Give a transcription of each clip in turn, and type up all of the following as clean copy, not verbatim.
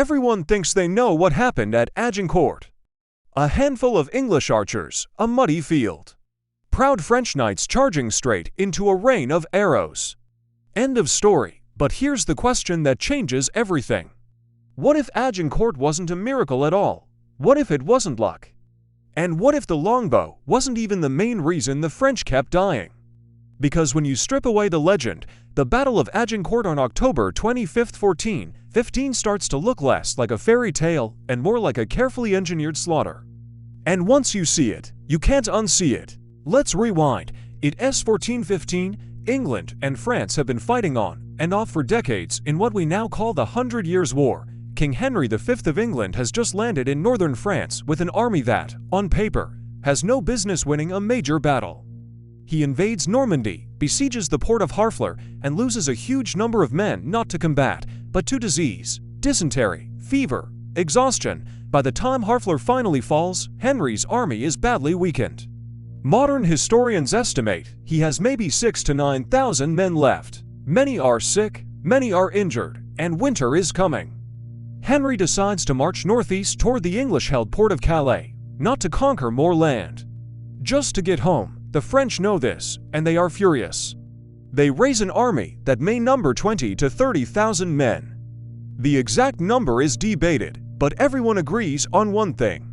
Everyone thinks they know what happened at Agincourt. A handful of English archers, a muddy field. Proud French knights charging straight into a rain of arrows. End of story. But here's the question that changes everything. What if Agincourt wasn't a miracle at all? What if it wasn't luck? And what if the longbow wasn't even the main reason the French kept dying? Because when you strip away the legend, the Battle of Agincourt on October 25, 1415 starts to look less like a fairy tale and more like a carefully engineered slaughter. And once you see it, you can't unsee it. Let's rewind. It's 1415, England and France have been fighting on and off for decades in what we now call the 100 Years' War. King Henry V of England has just landed in northern France with an army that, on paper, has no business winning a major battle. He invades Normandy, besieges the port of Harfleur, and loses a huge number of men not to combat, but to disease, dysentery, fever, exhaustion. By the time Harfleur finally falls, Henry's army is badly weakened. Modern historians estimate he has maybe 6,000 to 9,000 men left. Many are sick, many are injured, and winter is coming. Henry decides to march northeast toward the English-held port of Calais, not to conquer more land. Just to get home. The French know this, and they are furious. They raise an army that may number 20,000 to 30,000 men. The exact number is debated, but everyone agrees on one thing.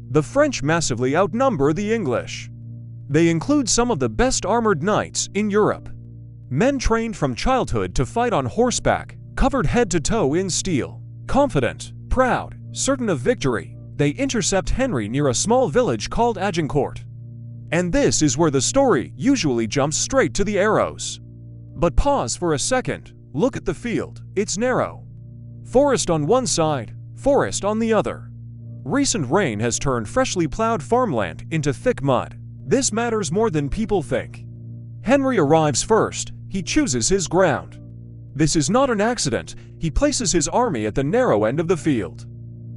The French massively outnumber the English. They include some of the best armored knights in Europe. Men trained from childhood to fight on horseback, covered head to toe in steel. Confident, proud, certain of victory, they intercept Henry near a small village called Agincourt. And this is where the story usually jumps straight to the arrows. But pause for a second, look at the field, it's narrow. Forest on one side, forest on the other. Recent rain has turned freshly plowed farmland into thick mud. This matters more than people think. Henry arrives first, he chooses his ground. This is not an accident, he places his army at the narrow end of the field.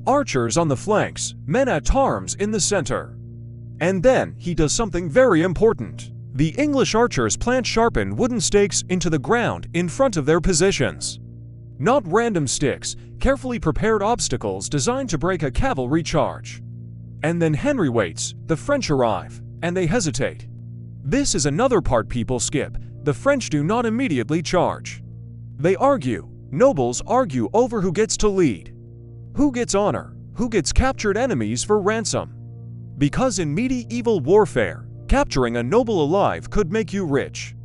Archers on the flanks, men at arms in the center. And then he does something very important. The English archers plant sharpened wooden stakes into the ground in front of their positions. Not random sticks, carefully prepared obstacles designed to break a cavalry charge. And then Henry waits, the French arrive, and they hesitate. This is another part people skip. The French do not immediately charge. They argue. Nobles argue over who gets to lead. Who gets honor? Who gets captured enemies for ransom? Because in medieval warfare, capturing a noble alive could make you rich.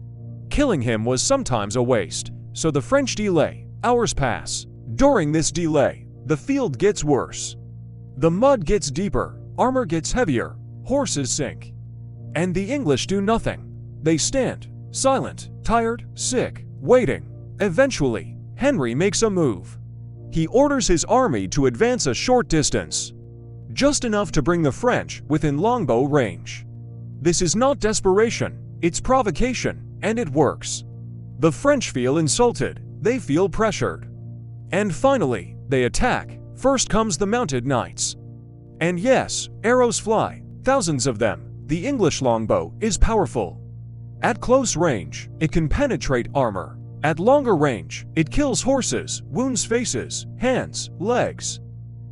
Killing him was sometimes a waste, so the French delay. Hours pass. During this delay, the field gets worse. The mud gets deeper, armor gets heavier, horses sink. And the English do nothing. They stand, silent, tired, sick, waiting. Eventually, Henry makes a move. He orders his army to advance a short distance. Just enough to bring the French within longbow range. This is not desperation, it's provocation, and it works. The French feel insulted, they feel pressured. And finally, they attack. First comes the mounted knights. And yes, arrows fly, thousands of them. The English longbow is powerful. At close range, it can penetrate armor. At longer range, it kills horses, wounds faces, hands, legs.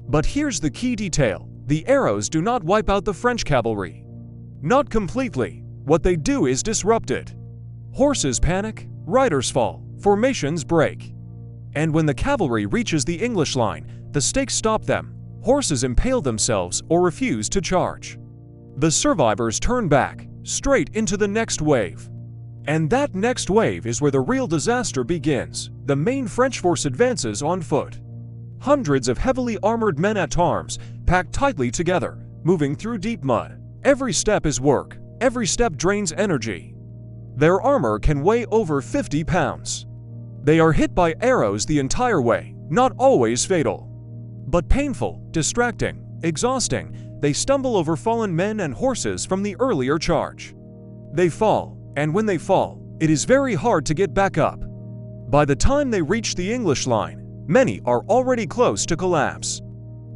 But here's the key detail. The arrows do not wipe out the French cavalry. Not completely. What they do is disrupt it. Horses panic, riders fall, formations break. And when the cavalry reaches the English line, the stakes stop them. Horses impale themselves or refuse to charge. The survivors turn back, straight into the next wave. And that next wave is where the real disaster begins. The main French force advances on foot. Hundreds of heavily armored men at arms, packed tightly together, moving through deep mud. Every step is work. Every step drains energy. Their armor can weigh over 50 pounds. They are hit by arrows the entire way, not always fatal. But painful, distracting, exhausting. They stumble over fallen men and horses from the earlier charge. They fall. And when they fall, it is very hard to get back up. By the time they reach the English line, many are already close to collapse.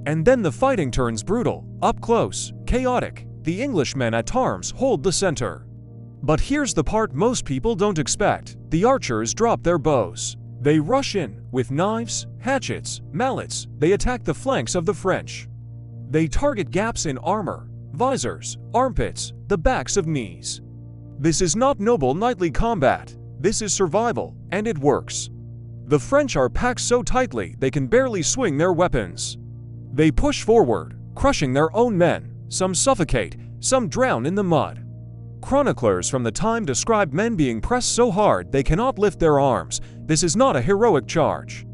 And then the fighting turns brutal, up close, chaotic. The Englishmen at arms hold the center. But here's the part most people don't expect. The archers drop their bows. They rush in with knives, hatchets, mallets. They attack the flanks of the French. They target gaps in armor, visors, armpits, the backs of knees. This is not noble knightly combat. This is survival, and it works. The French are packed so tightly they can barely swing their weapons. They push forward, crushing their own men. Some suffocate, some drown in the mud. Chroniclers from the time describe men being pressed so hard they cannot lift their arms. This is not a heroic charge.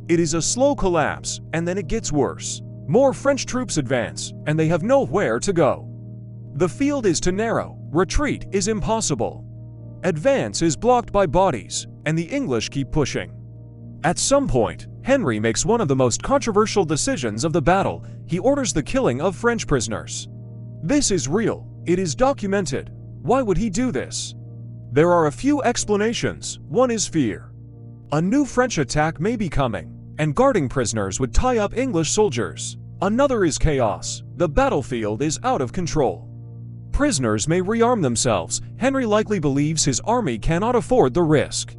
It is a slow collapse, and then it gets worse. More French troops advance, and they have nowhere to go. The field is too narrow. Retreat is impossible. Advance is blocked by bodies, and the English keep pushing. At some point, Henry makes one of the most controversial decisions of the battle. He orders the killing of French prisoners. This is real. It is documented. Why would he do this? There are a few explanations. One is fear. A new French attack may be coming, and guarding prisoners would tie up English soldiers. Another is chaos. The battlefield is out of control. Prisoners may rearm themselves. Henry likely believes his army cannot afford the risk.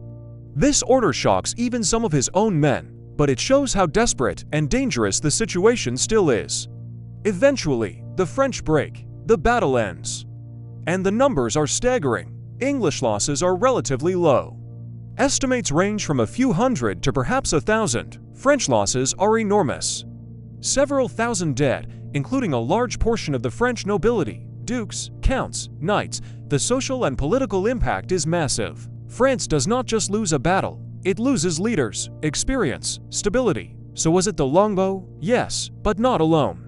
This order shocks even some of his own men, but it shows how desperate and dangerous the situation still is. Eventually, the French break. The battle ends. And the numbers are staggering. English losses are relatively low. Estimates range from a few hundred to perhaps 1,000. French losses are enormous. Several thousand dead, including a large portion of the French nobility, dukes, counts, knights. The social and political impact is massive. France does not just lose a battle, it loses leaders, experience, stability. So was it the longbow? Yes, but not alone.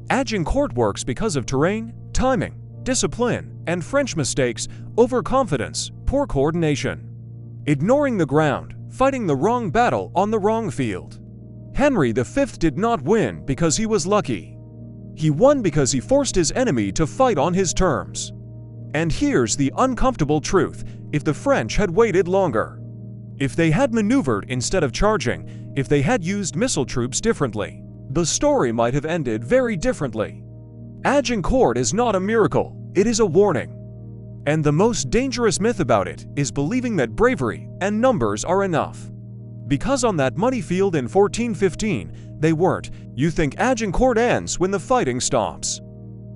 Agincourt works because of terrain, timing, discipline, and French mistakes, overconfidence, poor coordination. Ignoring the ground, fighting the wrong battle on the wrong field. Henry V did not win because he was lucky. He won because he forced his enemy to fight on his terms. And here's the uncomfortable truth: if the French had waited longer, if they had maneuvered instead of charging, if they had used missile troops differently, the story might have ended very differently. Agincourt is not a miracle, it is a warning. And the most dangerous myth about it is believing that bravery and numbers are enough. Because on that muddy field in 1415, they weren't. You think Agincourt ends when the fighting stops.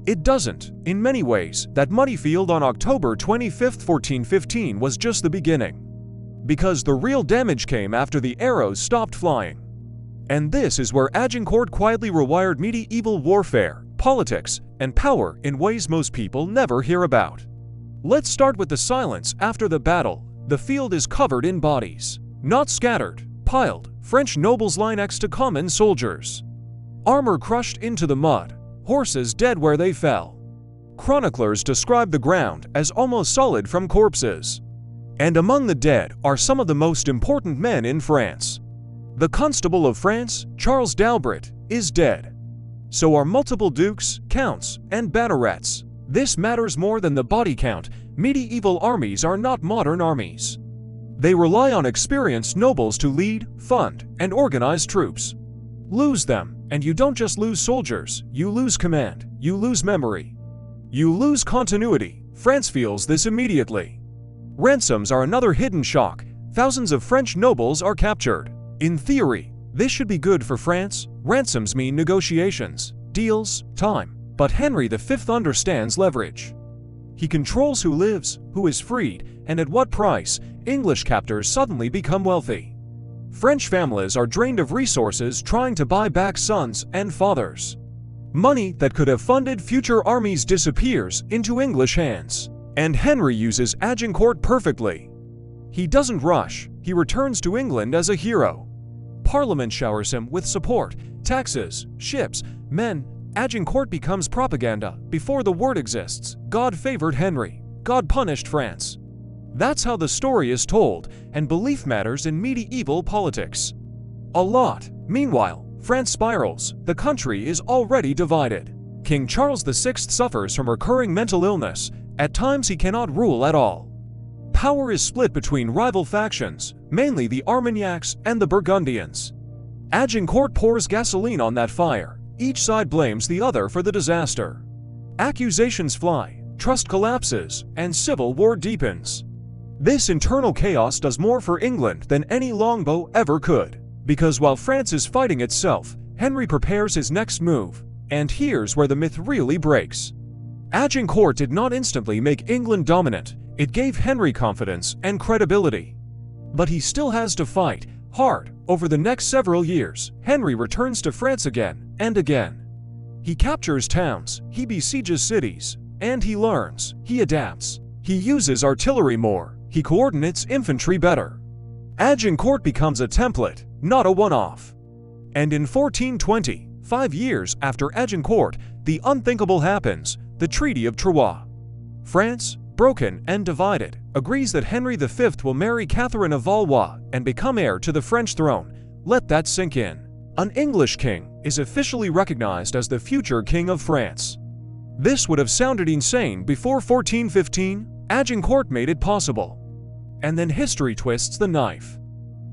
It doesn't. In many ways, that muddy field on October 25, 1415 was just the beginning. Because the real damage came after the arrows stopped flying. And this is where Agincourt quietly rewired medieval warfare, politics, and power in ways most people never hear about. Let's start with the silence after the battle. The field is covered in bodies. Not scattered, piled. French nobles lie next to common soldiers. Armor crushed into the mud. Horses dead where they fell. Chroniclers describe the ground as almost solid from corpses. And among the dead are some of the most important men in France. The Constable of France, Charles d'Albret, is dead. So are multiple dukes, counts, and bannerets. This matters more than the body count. Medieval armies are not modern armies. They rely on experienced nobles to lead, fund, and organize troops. Lose them, and you don't just lose soldiers, you lose command, you lose memory. You lose continuity. France feels this immediately. Ransoms are another hidden shock. Thousands of French nobles are captured. In theory, this should be good for France. Ransoms mean negotiations, deals, time. But Henry V understands leverage. He controls who lives, who is freed, and at what price. English captors suddenly become wealthy. French families are drained of resources trying to buy back sons and fathers. Money that could have funded future armies disappears into English hands. And Henry uses Agincourt perfectly. He doesn't rush, he returns to England as a hero. Parliament showers him with support, taxes, ships, men. Agincourt becomes propaganda before the word exists. God favored Henry. God punished France. That's how the story is told, and belief matters in medieval politics. A lot. Meanwhile, France spirals. The country is already divided. King Charles VI suffers from recurring mental illness. At times he cannot rule at all. Power is split between rival factions, mainly the Armagnacs and the Burgundians. Agincourt pours gasoline on that fire. Each side blames the other for the disaster. Accusations fly, trust collapses, and civil war deepens. This internal chaos does more for England than any longbow ever could, because while France is fighting itself, Henry prepares his next move, and here's where the myth really breaks. Agincourt did not instantly make England dominant, it gave Henry confidence and credibility. But he still has to fight hard. Over the next several years, Henry returns to France again and again. He captures towns, he besieges cities, and he learns, he adapts. He uses artillery more, he coordinates infantry better. Agincourt becomes a template, not a one-off. And in 1420, 5 years after Agincourt, the unthinkable happens, the Treaty of Troyes. France, broken and divided, agrees that Henry V will marry Catherine of Valois and become heir to the French throne. Let that sink in. An English king is officially recognized as the future king of France. This would have sounded insane before 1415. Agincourt made it possible. And then history twists the knife.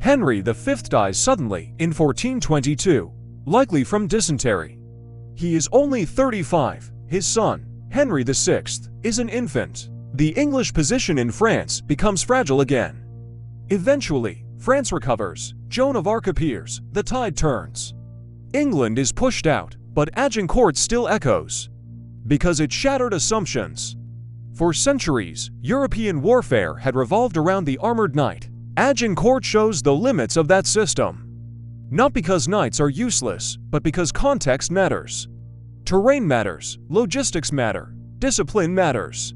Henry V dies suddenly in 1422, likely from dysentery. He is only 35. His son, Henry VI, is an infant. The English position in France becomes fragile again. Eventually, France recovers, Joan of Arc appears, the tide turns. England is pushed out, but Agincourt still echoes. Because it shattered assumptions. For centuries, European warfare had revolved around the armored knight. Agincourt shows the limits of that system. Not because knights are useless, but because context matters. Terrain matters, logistics matter, discipline matters.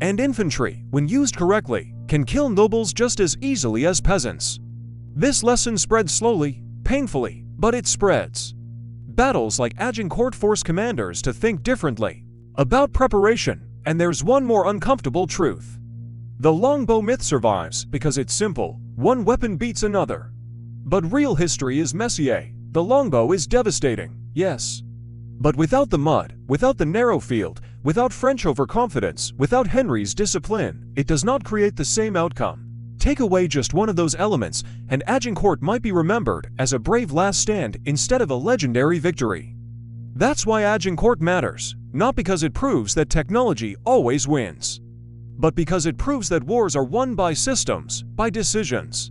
And infantry, when used correctly, can kill nobles just as easily as peasants. This lesson spreads slowly, painfully, but it spreads. Battles like Agincourt force commanders to think differently about preparation, and there's one more uncomfortable truth. The longbow myth survives because it's simple, one weapon beats another. But real history is messier. The longbow is devastating, yes. But without the mud, without the narrow field, without French overconfidence, without Henry's discipline, it does not create the same outcome. Take away just one of those elements, and Agincourt might be remembered as a brave last stand instead of a legendary victory. That's why Agincourt matters, not because it proves that technology always wins, but because it proves that wars are won by systems, by decisions,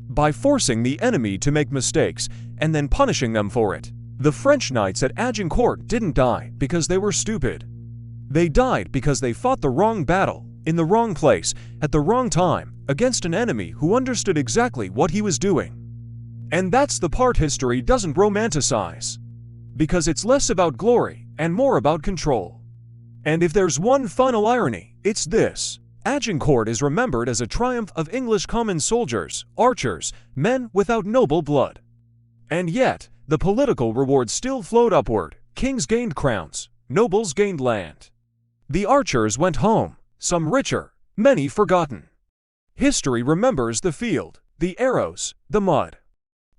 by forcing the enemy to make mistakes and then punishing them for it. The French knights at Agincourt didn't die because they were stupid. They died because they fought the wrong battle, in the wrong place, at the wrong time, against an enemy who understood exactly what he was doing. And that's the part history doesn't romanticize. Because it's less about glory and more about control. And if there's one final irony, it's this. Agincourt is remembered as a triumph of English common soldiers, archers, men without noble blood. And yet, the political rewards still flowed upward. Kings gained crowns, nobles gained land. The archers went home, some richer, many forgotten. History remembers the field, the arrows, the mud.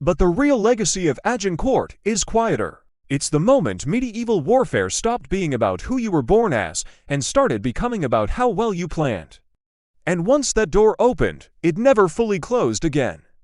But the real legacy of Agincourt is quieter. It's the moment medieval warfare stopped being about who you were born as and started becoming about how well you planned. And once that door opened, it never fully closed again.